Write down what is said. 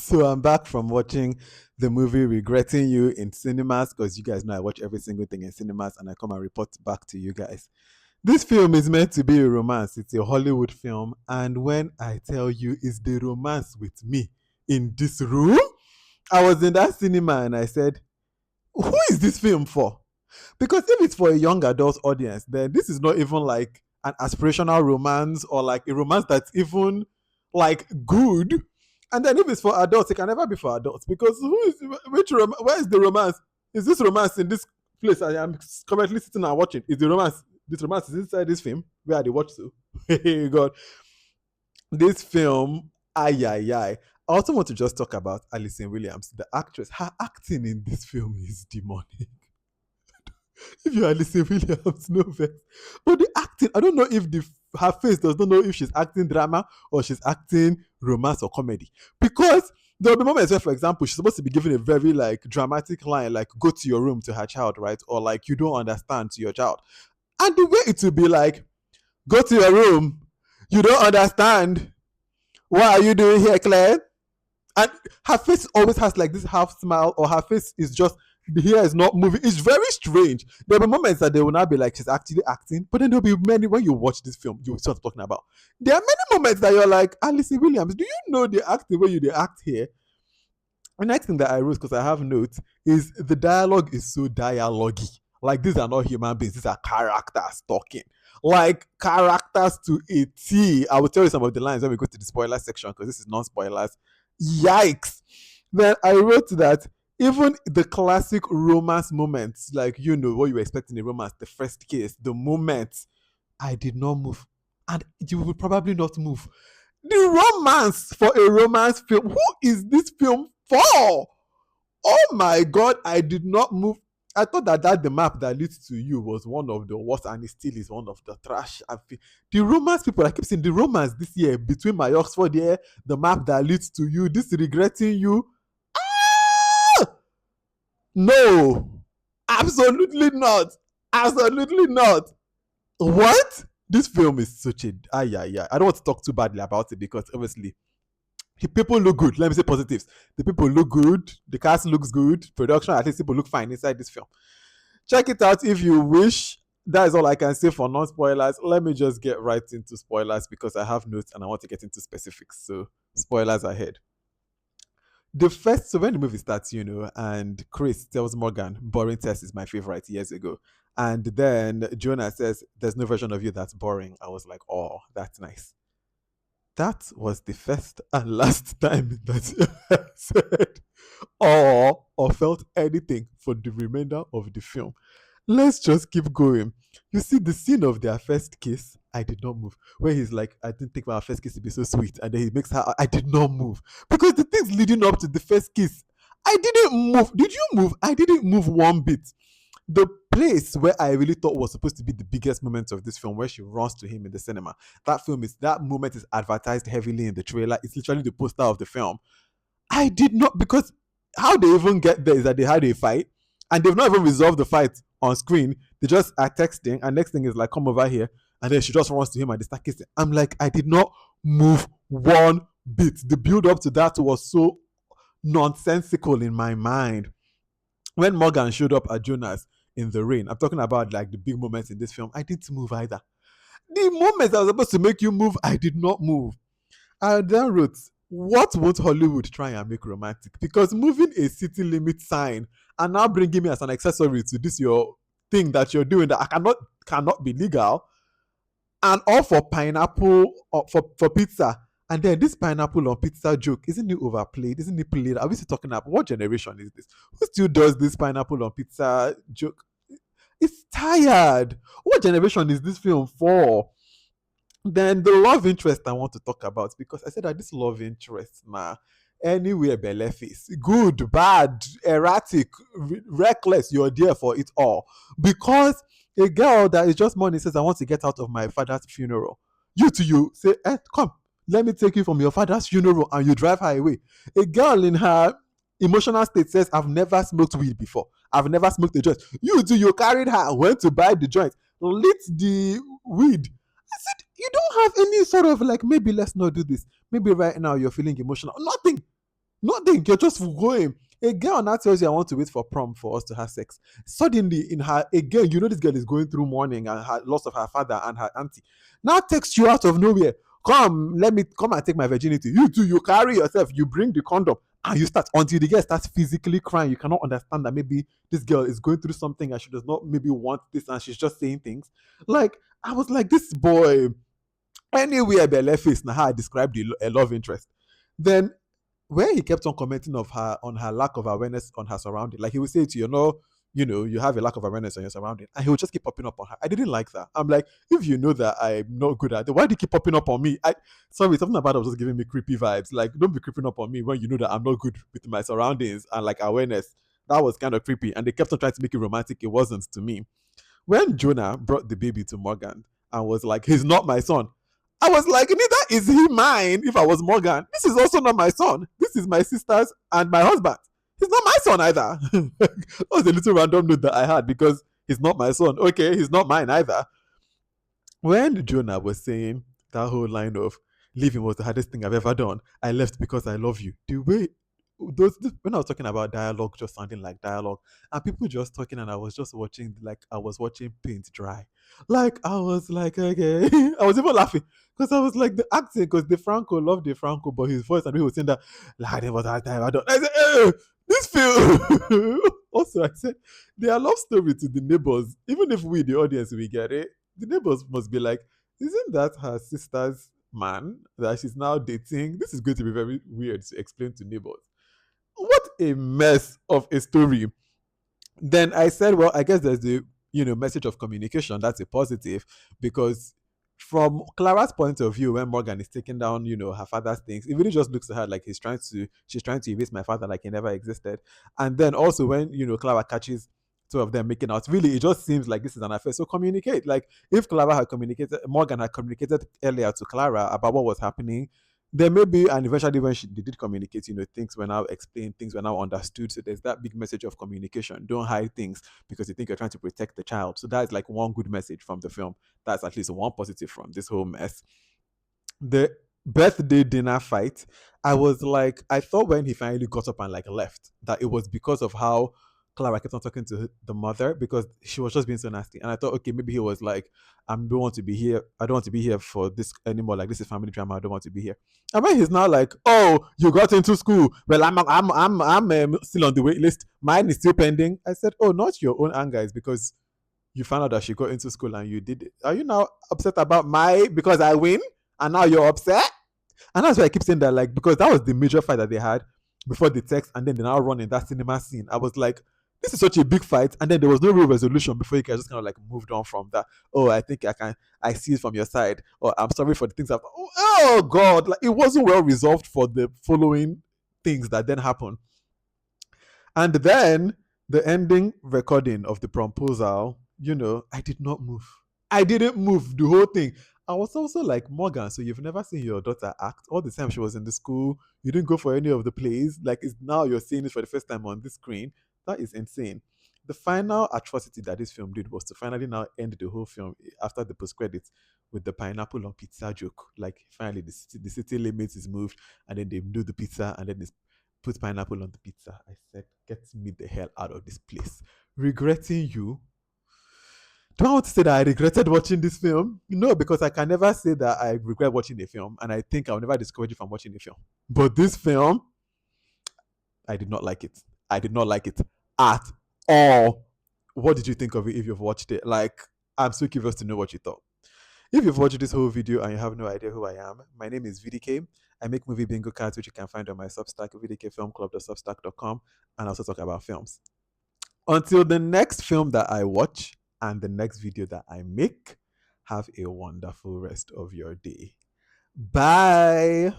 So I'm back from watching the movie Regretting You in cinemas because you guys know I watch every single thing in cinemas and I come and report back to you guys. This film is meant to be a romance. It's a Hollywood film. And when I tell you it's the romance with me in this room, I was in that cinema and I said, who is this film for? Because if it's for a young adult audience, then this is not even like an aspirational romance or like a romance that's even like good. And then if it's for adults, it can never be for adults because where is the romance? Is this romance in this place I am currently sitting and watching? Is the romance? This romance is inside this film where they watch so. Hey God, this film, ay ay ay. I also want to just talk about Allison Williams, the actress. Her acting in this film is demonic. If you are Alicia Williams, no vex. But the acting, I don't know if her face does not know if she's acting drama or she's acting romance or comedy. Because there'll be moments where, for example, she's supposed to be giving a very like dramatic line, like go to your room to her child, right? Or like you don't understand to your child. And the way it will be like, go to your room, you don't understand. What are you doing here, Claire? And her face always has like this half smile, or her face is just the hair is not moving. It's very strange. There'll be moments that they will not be like she's actually acting, but then there'll be many when you watch this film, you will see what I'm talking about. There are many moments that you're like, Alice Williams, do you know the acting way you they act here? The next thing that I wrote because I have notes is the dialogue is so dialogue-y. Like these are not human beings, these are characters talking. Like characters to a T. I will tell you some of the lines when we go to the spoiler section because this is non-spoilers. Yikes. Then I wrote that even the classic romance moments, like you know what you expect in a romance, the first kiss, the moment I did not move, and you will probably not move. The romance for a romance film. Who is this film for? Oh my god, I did not move. I thought that the map that leads to you was one of the worst, and it still is one of the trash. The romance people, I keep saying the romance this year between my Oxford here, the map that leads to you, this regretting you. Ah! No, absolutely not. Absolutely not. What? This film is such a yeah. I don't want to talk too badly about it because obviously the people look good. Let me say positives. The people look good. The cast looks good. Production, at least people look fine inside this film. Check it out if you wish. That is all I can say for non-spoilers. Let me just get right into spoilers because I have notes and I want to get into specifics. So spoilers ahead. So when the movie starts, and Chris tells Morgan, boring test is my favorite years ago. And then Jonah says, there's no version of you that's boring. I was like, oh, that's nice. That was the first and last time that I said or felt anything for the remainder of the film. Let's just keep going. You see, the scene of their first kiss, I did not move. Where he's like, I didn't think my first kiss would be so sweet. And then he makes her, I did not move. Because the things leading up to the first kiss, I didn't move. Did you move? I didn't move one bit. The place where I really thought was supposed to be the biggest moment of this film, where she runs to him in the cinema, that moment is advertised heavily in the trailer. It's literally the poster of the film. I did not, because how they even get there is that they had a fight and they've not even resolved the fight on screen. They just are texting, and next thing is like, come over here, and then she just runs to him and they start kissing. I'm like, I did not move one bit. The build up to that was so nonsensical in my mind. When Morgan showed up at Jonas in the rain, I'm talking about like the big moments in this film, I didn't move either. The moments that were supposed to make you move, I did not move. I then wrote, what won't Hollywood try and make romantic? Because moving a city limit sign and now bringing me as an accessory to this your thing that you're doing that I cannot be legal, and all for pineapple or for pizza. And then this pineapple on pizza joke, isn't it overplayed? Isn't it played? Are we still talking about what generation is this? Who still does this pineapple on pizza joke? It's tired. What generation is this film for? Then the love interest I want to talk about, because I said that this love interest, anywhere belle face, good, bad, erratic, reckless, you're there for it all. Because a girl that is just money says, I want to get out of my father's funeral. You say, come, let me take you from your father's funeral, and you drive her away. A girl in her emotional state says, I've never smoked weed before. I've never smoked a joint. You carried her, went to buy the joint, lit the weed. I said, you don't have any sort of like, maybe let's not do this. Maybe right now you're feeling emotional. Nothing. think you're just going. A girl now tells you I want to wait for prom for us to have sex. Suddenly, in her again, you know this girl is going through mourning and her loss of her father and her auntie. Now takes you out of nowhere. Come, let me come and take my virginity. You too, you carry yourself, you bring the condom, and you start until the girl starts physically crying. You cannot understand that maybe this girl is going through something and she does not maybe want this and she's just saying things. Like, I was like, this boy, anywhere Belle face, now how I described a love interest. Then where he kept on commenting of her on her lack of awareness on her surrounding. Like he would say to you, you have a lack of awareness on your surrounding, and he would just keep popping up on her. I didn't like that. I'm like, if you know that I'm not good at it, why do you keep popping up on me? Sorry, something about it was just giving me creepy vibes. Like, don't be creeping up on me when you know that I'm not good with my surroundings and like awareness. That was kind of creepy, and they kept on trying to make it romantic. It wasn't to me. When Jonah brought the baby to Morgan and was like, he's not my son, I was like, neither is he mine. If I was Morgan, this is also not my son. This is my sister's and my husband. He's not my son either. That was a little random note that I had because he's not my son. Okay, he's not mine either. When Jonah was saying that whole line of leaving was the hardest thing I've ever done, I left because I love you. The way when I was talking about dialogue just sounding like dialogue and people just talking and I was just watching like I was watching paint dry. Like I was like, okay. I was even laughing because I was like the acting because the Franco loved the Franco, but his voice and he was saying that like it was hard time I don't I said, this film also I said their love story to the neighbors, even if we the audience we get it, the neighbors must be like, isn't that her sister's man that she's now dating? This is going to be very weird to explain to neighbors. What a mess of a story. Then I said, well, I guess there's the message of communication. That's a positive because from Clara's point of view, when Morgan is taking down, her father's things, it really just looks at her like she's trying to erase my father like he never existed. And then also when Clara catches two of them making out, really it just seems like this is an affair. So communicate. Like if Morgan had communicated earlier to Clara about what was happening, there may be, and eventually when they did communicate, things were now explained, things were now understood. So there's that big message of communication. Don't hide things because you think you're trying to protect the child. So that's like one good message from the film. That's at least one positive from this whole mess. The birthday dinner fight, I was like, I thought when he finally got up and like left, that it was because of how Clara kept on talking to the mother because she was just being so nasty. And I thought, okay, maybe he was like, I don't want to be here. I don't want to be here for this anymore. Like this is family drama. I don't want to be here. And when he's now like, oh, you got into school. Well, I'm still on the wait list. Mine is still pending. I said, oh, not your own anger. It's because you found out that she got into school and you did it. Are you now upset about because I win and now you're upset? And that's why I keep saying that, like, because that was the major fight that they had before the text, and then they now run in that cinema scene. I was like, this is such a big fight, and then there was no real resolution before you guys just kind of like moved on from that. Oh, I think I see it from your side, or I'm sorry for the things I've. Oh God, like it wasn't well resolved for the following things that then happened. And then the ending recording of the proposal, I did not move. I didn't move the whole thing. I was also like, Morgan, so you've never seen your daughter act? All the time she was in the school, you didn't go for any of the plays. Like, it's now you're seeing it for the first time on this screen. That is insane. The final atrocity that this film did was to finally now end the whole film after the post credits with the pineapple on pizza joke. Like, finally, the city limits is moved, and then they do the pizza, and then they put pineapple on the pizza. I said, get me the hell out of this place. Regretting you. Do I want to say that I regretted watching this film? No, because I can never say that I regret watching a film, and I think I'll never discourage you from watching a film. But this film, I did not like it. I did not like it at all. What did you think of it if you've watched it? Like, I'm so curious to know what you thought. If you've watched this whole video and you have no idea who I am, my name is VDK. I make movie bingo cards, which you can find on my Substack, vdkfilmclub.substack.com, and I also talk about films. Until the next film that I watch and the next video that I make, have a wonderful rest of your day. Bye.